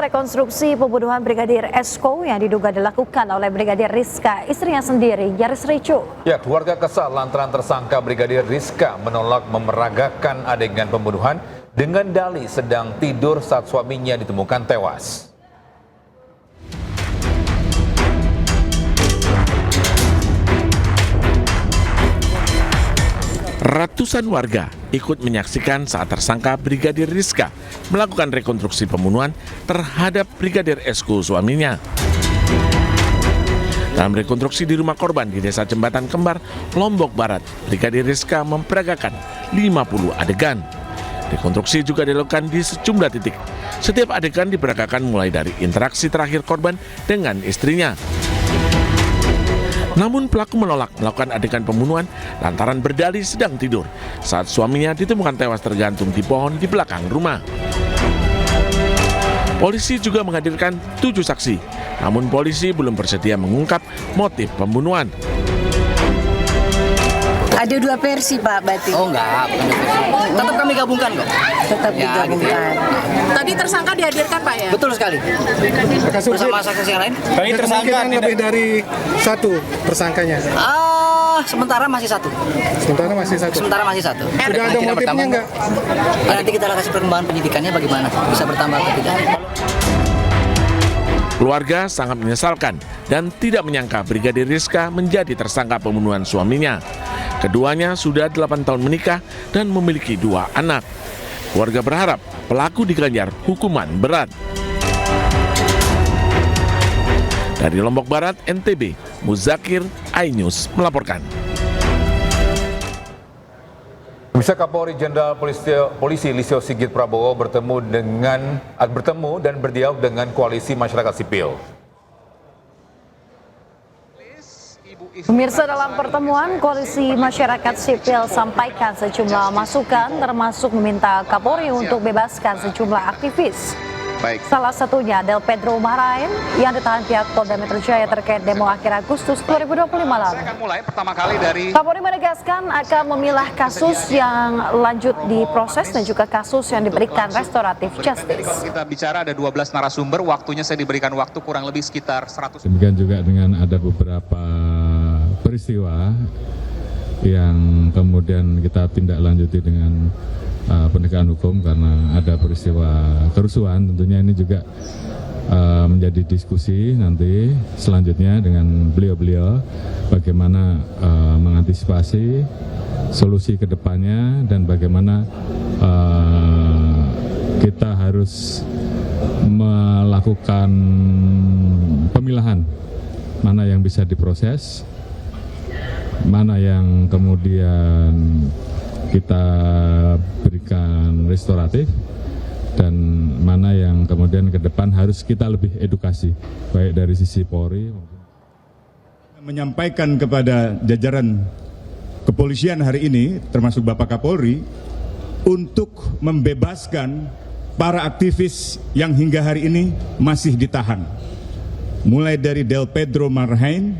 rekonstruksi pembunuhan Brigadir Esko yang diduga dilakukan oleh Brigadir Rizka, istrinya sendiri, nyaris ricuh. Ya, keluarga kesal lantaran tersangka Brigadir Rizka menolak memeragakan adegan pembunuhan dengan dalih sedang tidur saat suaminya ditemukan tewas. Ratusan warga ikut menyaksikan saat tersangka Brigadir Rizka melakukan rekonstruksi pembunuhan terhadap Brigadir Esko suaminya. Dalam rekonstruksi di rumah korban di Desa Jembatan Kembar, Lombok Barat, Brigadir Rizka memperagakan 50 adegan. Rekonstruksi juga dilakukan di sejumlah titik. Setiap adegan diperagakan mulai dari interaksi terakhir korban dengan istrinya. Namun pelaku menolak melakukan adegan pembunuhan lantaran berdalih sedang tidur saat suaminya ditemukan tewas tergantung di pohon di belakang rumah. Polisi juga menghadirkan 7 saksi, namun polisi belum bersedia mengungkap motif pembunuhan. Ada 2 versi Pak berarti? Oh enggak, tetap kami gabungkan kok. Tetap digabungkan. Gitu ya. Tadi tersangka dihadirkan Pak ya? Betul sekali. Bersama saksi yang lain. Tadi tersangka lebih dari 1 tersangkanya. Sementara masih 1. Sementara masih 1. Sementara masih 1. Sudah ada motifnya enggak? Nanti kita kasih perkembangan penyidikannya bagaimana, bisa bertambah atau tidak. Keluarga sangat menyesalkan dan tidak menyangka Brigadir Rizka menjadi tersangka pembunuhan suaminya. Keduanya sudah 8 tahun menikah dan memiliki 2 anak. Keluarga berharap pelaku diganjar hukuman berat. Dari Lombok Barat, NTB, Muzakir, iNews melaporkan. Pemirsa, Kapolri Jenderal Polisi Listio Sigit Prabowo bertemu dan berdialog dengan koalisi masyarakat sipil. Pemirsa, dalam pertemuan, koalisi masyarakat sipil sampaikan sejumlah masukan termasuk meminta Kapolri untuk bebaskan sejumlah aktivis. Salah satunya Del Pedro Maharain yang ditahan pihak Polda Metro Jaya terkait demo akhir Agustus 2025 lalu. Kapolri menegaskan akan memilah kasus yang lanjut diproses dan juga kasus yang diberikan restoratif justice. Kita bicara ada 12 narasumber, waktunya saya diberikan waktu kurang lebih sekitar 100. Demikian juga dengan ada beberapa peristiwa yang kemudian kita tindak lanjuti dengan penegakan hukum karena ada peristiwa kerusuhan. Tentunya ini juga menjadi diskusi nanti selanjutnya dengan beliau-beliau bagaimana mengantisipasi solusi ke depannya dan bagaimana kita harus melakukan pemilahan mana yang bisa diproses, mana yang kemudian kita berikan restoratif, dan mana yang kemudian ke depan harus kita lebih edukasi, baik dari sisi Polri. Menyampaikan kepada jajaran kepolisian hari ini, termasuk Bapak Kapolri, untuk membebaskan para aktivis yang hingga hari ini masih ditahan. Mulai dari Del Pedro Maharain,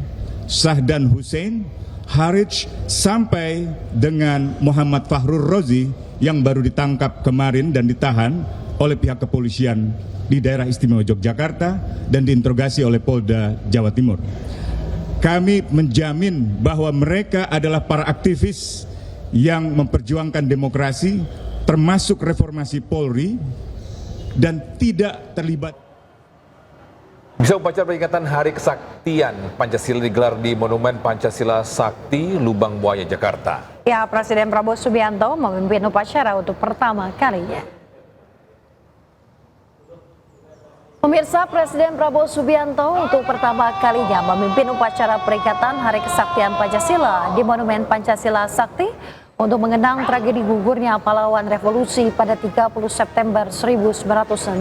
Sahdan Hussein, Harij, sampai dengan Muhammad Fahrur Rozi yang baru ditangkap kemarin dan ditahan oleh pihak kepolisian di daerah istimewa Yogyakarta dan diinterogasi oleh Polda Jawa Timur. Kami menjamin bahwa mereka adalah para aktivis yang memperjuangkan demokrasi, termasuk reformasi Polri, dan tidak terlibat. Bisa upacara peringatan Hari Kesaktian Pancasila digelar di Monumen Pancasila Sakti, Lubang Buaya, Jakarta. Ya, Presiden Prabowo Subianto memimpin upacara untuk pertama kalinya. Pemirsa, Presiden Prabowo Subianto untuk pertama kalinya memimpin upacara peringatan Hari Kesaktian Pancasila di Monumen Pancasila Sakti untuk mengenang tragedi gugurnya pahlawan revolusi pada 30 September 1965.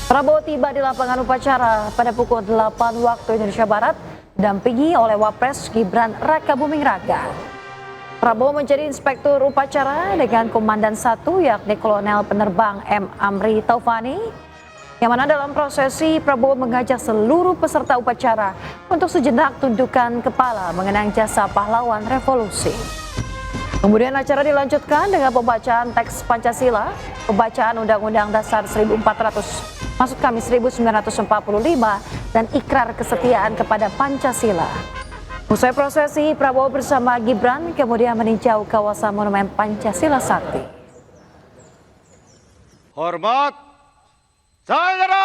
Prabowo tiba di lapangan upacara pada pukul 8 waktu Indonesia Barat, didampingi oleh Wapres Gibran Rakabuming Raka. Prabowo menjadi inspektur upacara dengan Komandan 1 yakni Kolonel Penerbang M. Amri Taufani, yang mana dalam prosesi Prabowo mengajak seluruh peserta upacara untuk sejenak tundukkan kepala mengenang jasa pahlawan revolusi. Kemudian acara dilanjutkan dengan pembacaan teks Pancasila, pembacaan Undang-Undang Dasar 1945 dan ikrar kesetiaan kepada Pancasila. Usai prosesi, Prabowo bersama Gibran kemudian meninjau kawasan Monumen Pancasila Sakti. Hormat saudara!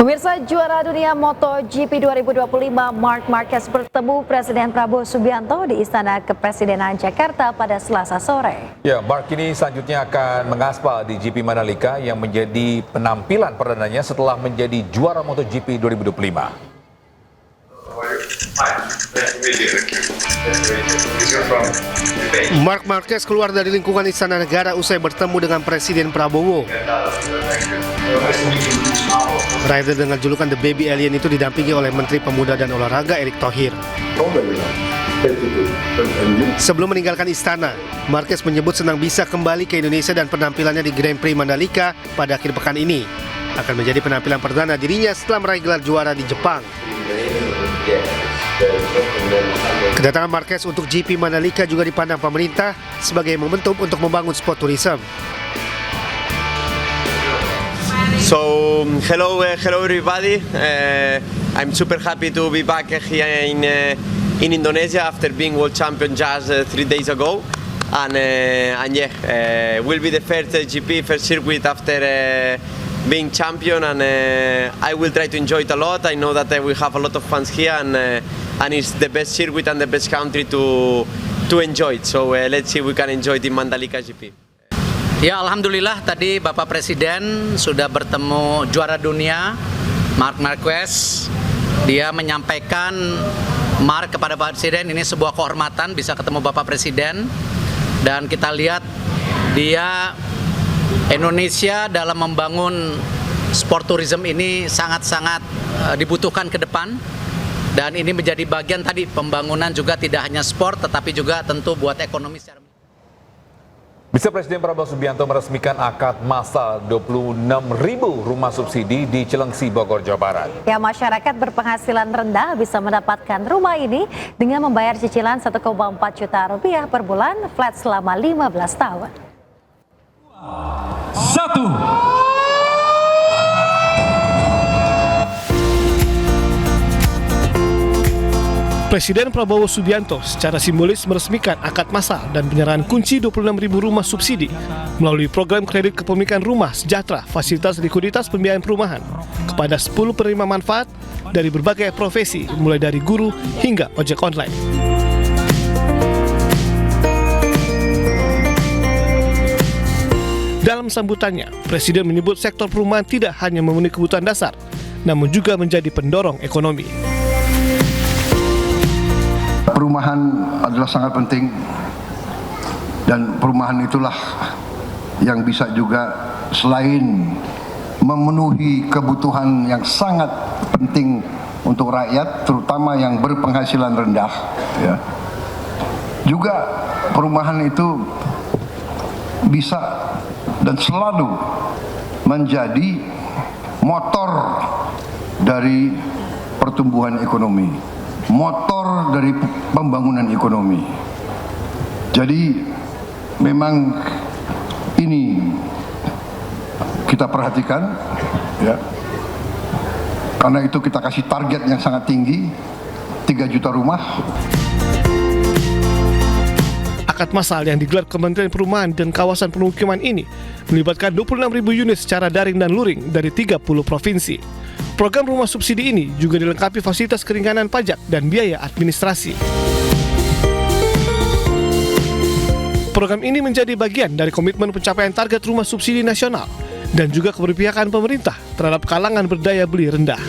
Pemirsa, juara dunia MotoGP 2025 Marc Marquez bertemu Presiden Prabowo Subianto di Istana Kepresidenan Jakarta pada Selasa sore. Ya, Marc ini selanjutnya akan mengaspal di GP Mandalika yang menjadi penampilan perdananya setelah menjadi juara MotoGP 2025. Marc Marquez keluar dari lingkungan Istana Negara usai bertemu dengan Presiden Prabowo. Rider dengan julukan The Baby Alien itu didampingi oleh Menteri Pemuda dan Olahraga Erick Thohir. Sebelum meninggalkan istana, Marquez menyebut senang bisa kembali ke Indonesia dan penampilannya di Grand Prix Mandalika pada akhir pekan ini akan menjadi penampilan perdana dirinya setelah meraih gelar juara di Jepang. Kedatangan Marquez untuk GP Mandalika juga dipandang pemerintah sebagai momentum untuk membangun sport tourism. So hello everybody. I'm super happy to be back here in Indonesia after being world champion just 3 days ago, and will be the first GP first circuit after being champion, and I will try to enjoy it a lot. I know that we have a lot of fans here, and it's the best circuit and the best country to enjoy it. So let's see if we can enjoy the Mandalika GP. Ya, alhamdulillah tadi Bapak Presiden sudah bertemu juara dunia Marc Marquez. Dia menyampaikan Marc kepada Bapak Presiden, ini sebuah kehormatan bisa ketemu Bapak Presiden, dan kita lihat dia Indonesia dalam membangun sport tourism ini sangat-sangat dibutuhkan ke depan, dan ini menjadi bagian tadi pembangunan juga tidak hanya sport tetapi juga tentu buat ekonomi secara. Bisa Presiden Prabowo Subianto meresmikan akad massal 26.000 rumah subsidi di Cilengsi, Bogor, Jawa Barat. Ya, masyarakat berpenghasilan rendah bisa mendapatkan rumah ini dengan membayar cicilan 1,4 juta rupiah per bulan, flat selama 15 tahun. 1. Presiden Prabowo Subianto secara simbolis meresmikan akad massal dan penyerahan kunci 26.000 rumah subsidi melalui program kredit kepemilikan rumah sejahtera fasilitas likuiditas pembiayaan perumahan kepada 10 penerima manfaat dari berbagai profesi mulai dari guru hingga ojek online. Dalam sambutannya, Presiden menyebut sektor perumahan tidak hanya memenuhi kebutuhan dasar, namun juga menjadi pendorong ekonomi. Perumahan adalah sangat penting, dan perumahan itulah yang bisa juga selain memenuhi kebutuhan yang sangat penting untuk rakyat, terutama yang berpenghasilan rendah, ya. Juga perumahan itu bisa dan selalu menjadi motor dari pertumbuhan ekonomi, motor dari pembangunan ekonomi. Jadi memang ini kita perhatikan, ya. Karena itu kita kasih target yang sangat tinggi, 3 juta rumah. Akad massal yang digelar Kementerian Perumahan dan Kawasan Pemukiman ini melibatkan 26.000 unit secara daring dan luring dari 30 provinsi. Program rumah subsidi ini juga dilengkapi fasilitas keringanan pajak dan biaya administrasi. Program ini menjadi bagian dari komitmen pencapaian target rumah subsidi nasional dan juga keberpihakan pemerintah terhadap kalangan berdaya beli rendah.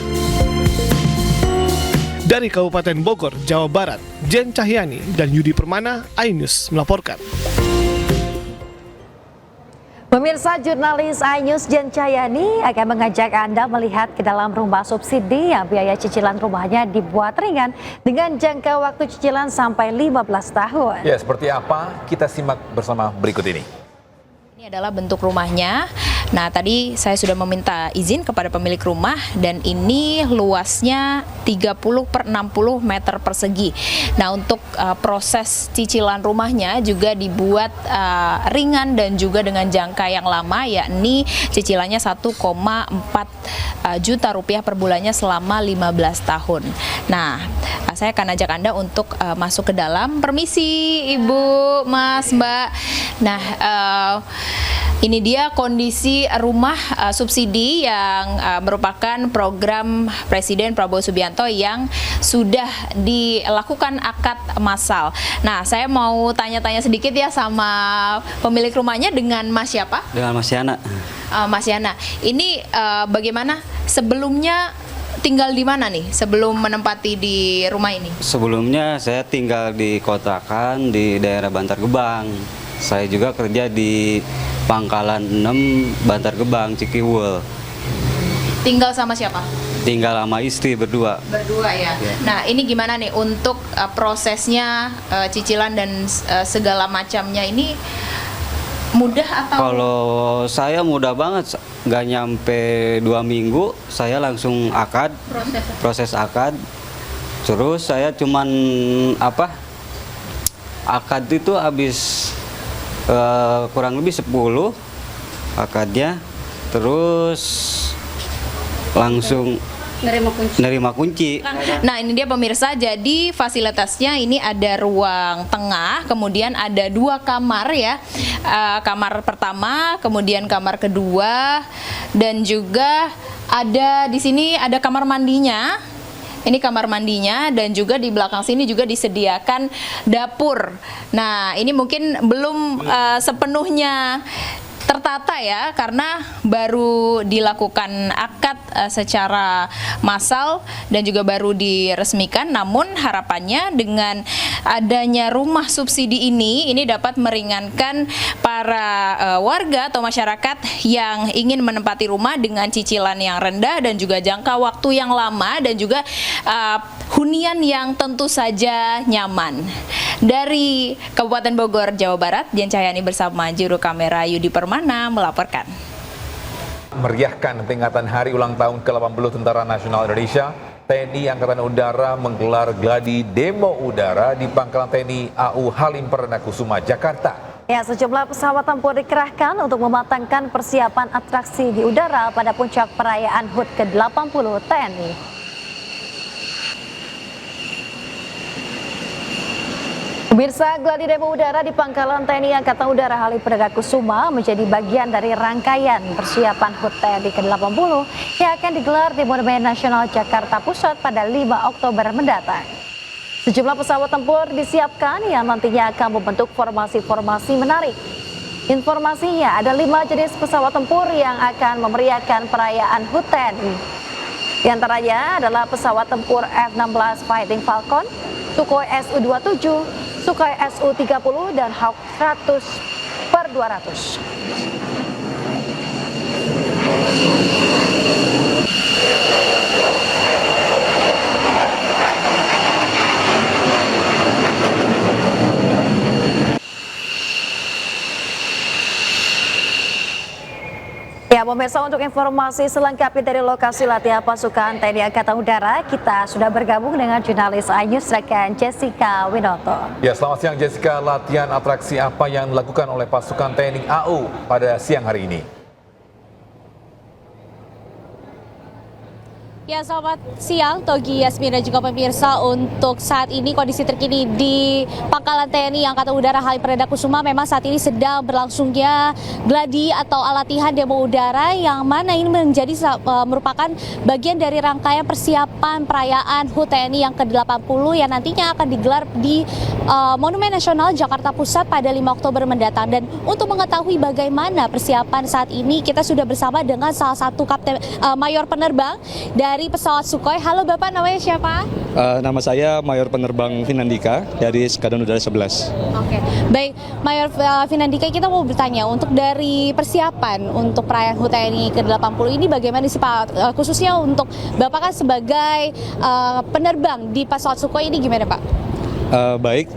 Dari Kabupaten Bogor, Jawa Barat, Jen Cahyani dan Yudi Permana, iNews melaporkan. Pemirsa, jurnalis iNews Jen Cahyani akan mengajak Anda melihat ke dalam rumah subsidi yang biaya cicilan rumahnya dibuat ringan dengan jangka waktu cicilan sampai 15 tahun. Ya, seperti apa? Kita simak bersama berikut ini. Ini adalah bentuk rumahnya Nah, tadi saya sudah meminta izin kepada pemilik rumah dan ini luasnya 30/60 meter persegi. Nah, untuk proses cicilan rumahnya juga dibuat ringan dan juga dengan jangka yang lama, yakni cicilannya 1,4 juta rupiah per bulannya selama 15 tahun. Nah, saya akan ajak Anda untuk masuk ke dalam. Permisi Ibu, Mas, Mbak. Nah, ini dia kondisi rumah subsidi yang merupakan program Presiden Prabowo Subianto yang sudah dilakukan akad massal. Nah, saya mau tanya-tanya sedikit ya sama pemilik rumahnya, dengan Mas siapa? Dengan Mas Yana. Mas Yana, ini bagaimana sebelumnya tinggal di mana nih sebelum menempati di rumah ini? Sebelumnya saya tinggal di Kotakan di daerah Bantar Gebang. Saya juga kerja di Pangkalan 6 Bantar Gebang, Cikiwul. Tinggal sama siapa? Tinggal sama istri berdua. Berdua ya. Nah, ini gimana nih untuk prosesnya cicilan dan segala macamnya ini mudah atau? Kalau saya mudah banget, nggak nyampe 2 minggu saya langsung akad, proses akad. Terus saya cuman akad itu habis kurang lebih 10 akadnya, terus langsung nerima kunci. Nah, ini dia pemirsa, jadi fasilitasnya ini ada ruang tengah, kemudian ada 2 kamar ya, kamar pertama, kemudian kamar kedua, dan juga ada di sini ada kamar mandinya. Ini kamar mandinya, dan juga di belakang sini juga disediakan dapur. Nah, ini mungkin belum sepenuhnya tertata ya, karena baru dilakukan akad secara massal dan juga baru diresmikan. Namun harapannya dengan adanya rumah subsidi ini dapat meringankan para warga atau masyarakat yang ingin menempati rumah dengan cicilan yang rendah dan juga jangka waktu yang lama, dan juga hunian yang tentu saja nyaman. Dari Kabupaten Bogor, Jawa Barat, Dian Cahyani bersama juru kamera Yudi Permana melaporkan. Meriahkan peringatan Hari Ulang Tahun ke-80 Tentara Nasional Indonesia, TNI Angkatan Udara menggelar gladi demo udara di Pangkalan TNI AU Halim Perdana Kusuma, Jakarta. Ya, sejumlah pesawat tempur dikerahkan untuk mematangkan persiapan atraksi di udara pada puncak perayaan HUT ke-80 TNI. Pemirsa, gladi demo udara di Pangkalan TNI Angkatan Udara Halim Perdana Kusuma menjadi bagian dari rangkaian persiapan HUT TNI ke-80 yang akan digelar di Monumen Nasional Jakarta Pusat pada 5 Oktober mendatang. Sejumlah pesawat tempur disiapkan yang nantinya akan membentuk formasi-formasi menarik. Informasinya, ada 5 jenis pesawat tempur yang akan memeriahkan perayaan HUT TNI. Di antaranya adalah pesawat tempur F-16 Fighting Falcon, Sukhoi Su-27, Sukhoi Su-30, dan Hawk 100/200. Ya, pemirsa, untuk informasi selengkapnya dari lokasi latihan pasukan TNI Angkatan Udara, kita sudah bergabung dengan jurnalis iNews rekan Jessica Winoto. Ya, selamat siang Jessica. Latihan atraksi apa yang dilakukan oleh pasukan TNI AU pada siang hari ini? Ya, selamat siang Togi, Yasmin, dan juga pemirsa. Untuk saat ini kondisi terkini di Pangkalan TNI Angkatan Udara Halim Perdana Kusuma memang saat ini sedang berlangsungnya gladi atau latihan demo udara, yang mana ini menjadi merupakan bagian dari rangkaian persiapan perayaan HUT TNI yang ke-80 yang nantinya akan digelar di Monumen Nasional Jakarta Pusat pada 5 Oktober mendatang. Dan untuk mengetahui bagaimana persiapan saat ini, kita sudah bersama dengan salah satu mayor penerbang dari pesawat Sukhoi. Halo Bapak, namanya siapa? Nama saya Mayor Penerbang Finandika dari Skadron Udara 11. Oke, baik Mayor Finandika, kita mau bertanya untuk dari persiapan untuk perayaan HUT TNI ke-80 ini bagaimana sih Pak? Khususnya untuk Bapak kan sebagai penerbang di pesawat Sukhoi ini gimana Pak? Baik,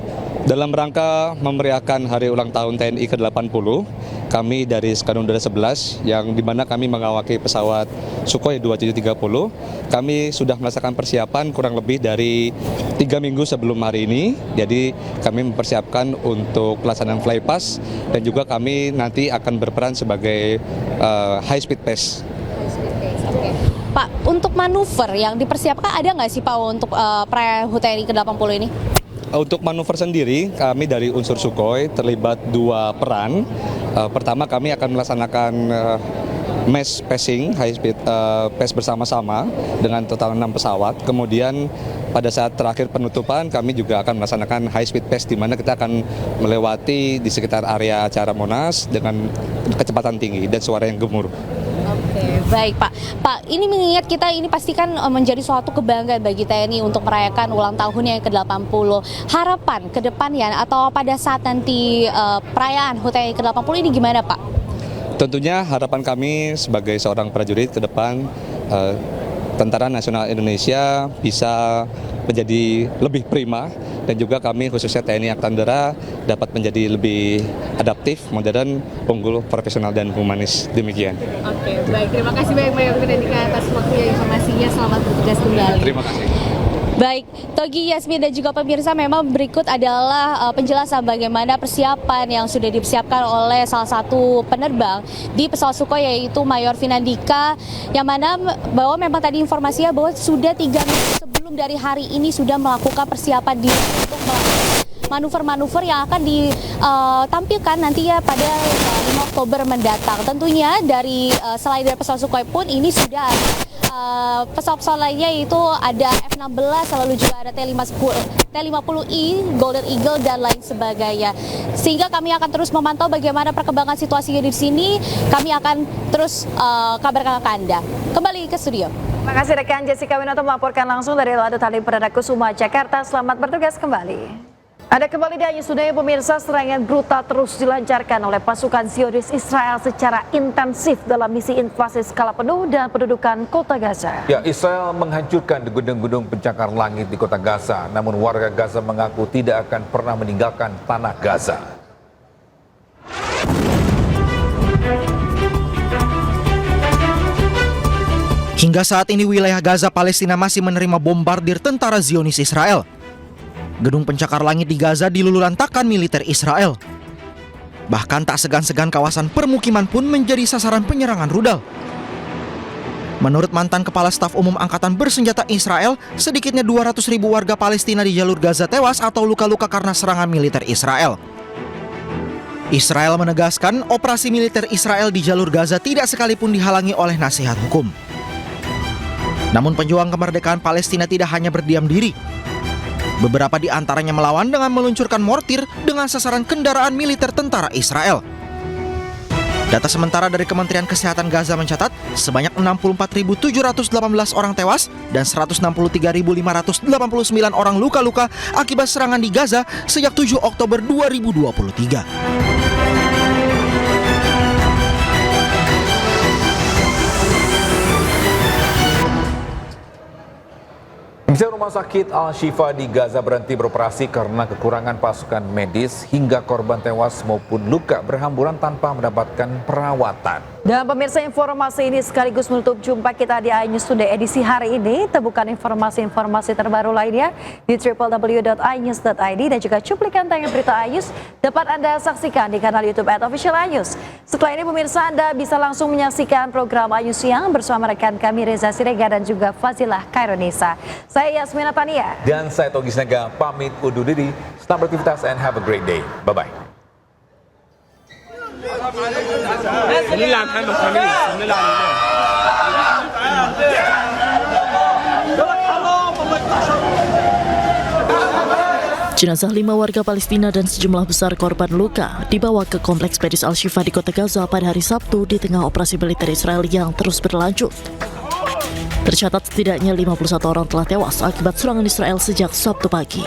dalam rangka memeriahkan Hari Ulang Tahun TNI ke-80, kami dari Skadron Udara 11 yang dimana kami mengawaki pesawat Sukhoi 2730. Kami sudah melaksanakan persiapan kurang lebih dari 3 minggu sebelum hari ini. Jadi kami mempersiapkan untuk pelaksanaan flypass dan juga kami nanti akan berperan sebagai high speed pass. Pak, untuk manuver yang dipersiapkan ada nggak sih Pak untuk perayaan HUT TNI ke-80 ini? Untuk manuver sendiri, kami dari unsur Sukhoi terlibat 2 peran. Pertama, kami akan melaksanakan mass passing, high speed pass bersama-sama dengan total 6 pesawat. Kemudian pada saat terakhir penutupan, kami juga akan melaksanakan high speed pass di mana kita akan melewati di sekitar area acara Monas dengan kecepatan tinggi dan suara yang gemuruh. Oke, baik Pak. Pak, ini mengingat kita ini pastikan menjadi suatu kebanggaan bagi TNI untuk merayakan ulang tahunnya yang ke-80. Harapan ke depannya atau pada saat nanti perayaan HUT TNI ke-80 ini gimana Pak? Tentunya harapan kami sebagai seorang prajurit ke depan, Tentara Nasional Indonesia bisa menjadi lebih prima dan juga kami khususnya TNI Angkatan Udara dapat menjadi lebih adaptif, modern, unggul, profesional dan humanis. Demikian. Oke, baik. Terima kasih banyak Mayor Finandika atas waktunya, informasinya. Selamat bertugas kembali. Terima kasih. Baik, Togi, Yasmin dan juga pemirsa, memang berikut adalah penjelasan bagaimana persiapan yang sudah dipersiapkan oleh salah satu penerbang di pesawat Sukhoi yaitu Mayor Finandika, yang mana bahwa memang tadi informasinya bahwa sudah 3 minggu sebelum dari hari ini sudah melakukan persiapan diri untuk melakukan manuver-manuver yang akan ditampilkan nantinya pada 5 Oktober mendatang. Tentunya dari selain dari pesawat Sukhoi pun ini sudah ada pesawat-pesawat lainnya, yaitu ada F-16, lalu juga ada T-50I, Golden Eagle, dan lain sebagainya. Sehingga kami akan terus memantau bagaimana perkembangan situasinya di sini. Kami akan terus kabarkan ke Anda. Kembali ke studio. Terima kasih rekan Jessica Winoto melaporkan langsung dari Ladut Halim Perdana Kusuma, Jakarta. Selamat bertugas kembali. Ada kembali di Ayu Sudah, pemirsa. Serangan brutal terus dilancarkan oleh pasukan Zionis Israel secara intensif dalam misi invasi skala penuh dan pendudukan kota Gaza. Ya, Israel menghancurkan gedung-gedung pencakar langit di kota Gaza, namun warga Gaza mengaku tidak akan pernah meninggalkan tanah Gaza. Hingga saat ini wilayah Gaza Palestina masih menerima bombardir tentara Zionis Israel. Gedung pencakar langit di Gaza dilululantakkan militer Israel. Bahkan tak segan-segan kawasan permukiman pun menjadi sasaran penyerangan rudal. Menurut mantan Kepala Staf Umum Angkatan Bersenjata Israel, sedikitnya 200.000 warga Palestina di jalur Gaza tewas atau luka-luka karena serangan militer Israel. Israel menegaskan operasi militer Israel di jalur Gaza tidak sekalipun dihalangi oleh nasihat hukum. Namun pejuang kemerdekaan Palestina tidak hanya berdiam diri. Beberapa di antaranya melawan dengan meluncurkan mortir dengan sasaran kendaraan militer tentara Israel. Data sementara dari Kementerian Kesehatan Gaza mencatat sebanyak 64.718 orang tewas dan 163.589 orang luka-luka akibat serangan di Gaza sejak 7 Oktober 2023. Rumah sakit Al-Shifa di Gaza berhenti beroperasi karena kekurangan pasukan medis hingga korban tewas maupun luka berhamburan tanpa mendapatkan perawatan. Dan pemirsa, informasi ini sekaligus menutup jumpa kita di iNews Today edisi hari ini. Temukan informasi-informasi terbaru lainnya di www.inews.id dan juga cuplikan tayangan berita iNews dapat Anda saksikan di kanal YouTube @official iNews. Setelah ini pemirsa, Anda bisa langsung menyaksikan program iNews Siang bersama rekan kami Reza Sirega dan juga Fazilah Kaironisa. Saya Yasmina Tania. Dan saya Togi Snega pamit undur diri. Selamat beraktivitas and have a great day. Bye-bye. Jenazah 5 warga Palestina dan sejumlah besar korban luka dibawa ke kompleks medis Al-Shifa di kota Gaza pada hari Sabtu di tengah operasi militer Israel yang terus berlanjut. Tercatat setidaknya 51 orang telah tewas akibat serangan Israel sejak Sabtu pagi.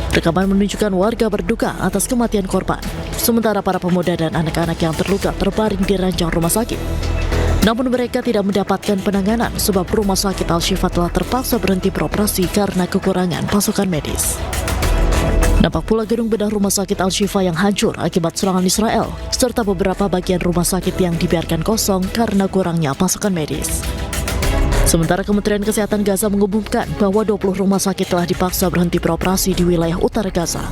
Rekaman menunjukkan warga berduka atas kematian korban, sementara para pemuda dan anak-anak yang terluka terbaring di ranjang rumah sakit. Namun mereka tidak mendapatkan penanganan sebab rumah sakit Al-Shifa telah terpaksa berhenti beroperasi karena kekurangan pasukan medis. Nampak pula gedung bedah rumah sakit Al-Shifa yang hancur akibat serangan Israel, serta beberapa bagian rumah sakit yang dibiarkan kosong karena kurangnya pasukan medis. Sementara Kementerian Kesehatan Gaza mengumumkan bahwa 20 rumah sakit telah dipaksa berhenti beroperasi di wilayah utara Gaza.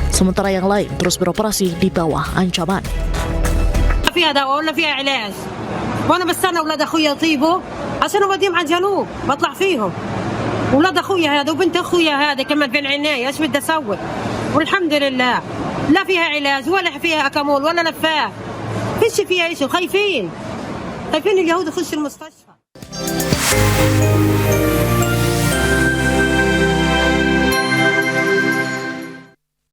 Sementara yang lain terus beroperasi di bawah ancaman. فيها دواء ولا فيها علاج وانا بستنى اولاد اخويا يطيبوا عشان اوديهم على الجنوب بطلع فيهم اولاد اخويا هذا وبنت اخويا هذا كمان في العنايه ايش بدي اسوي والحمد لله لا فيها علاج ولا فيها اكامول ولا لفاف فيش فيها شيء خايفين اليهود يخشوا المستشفى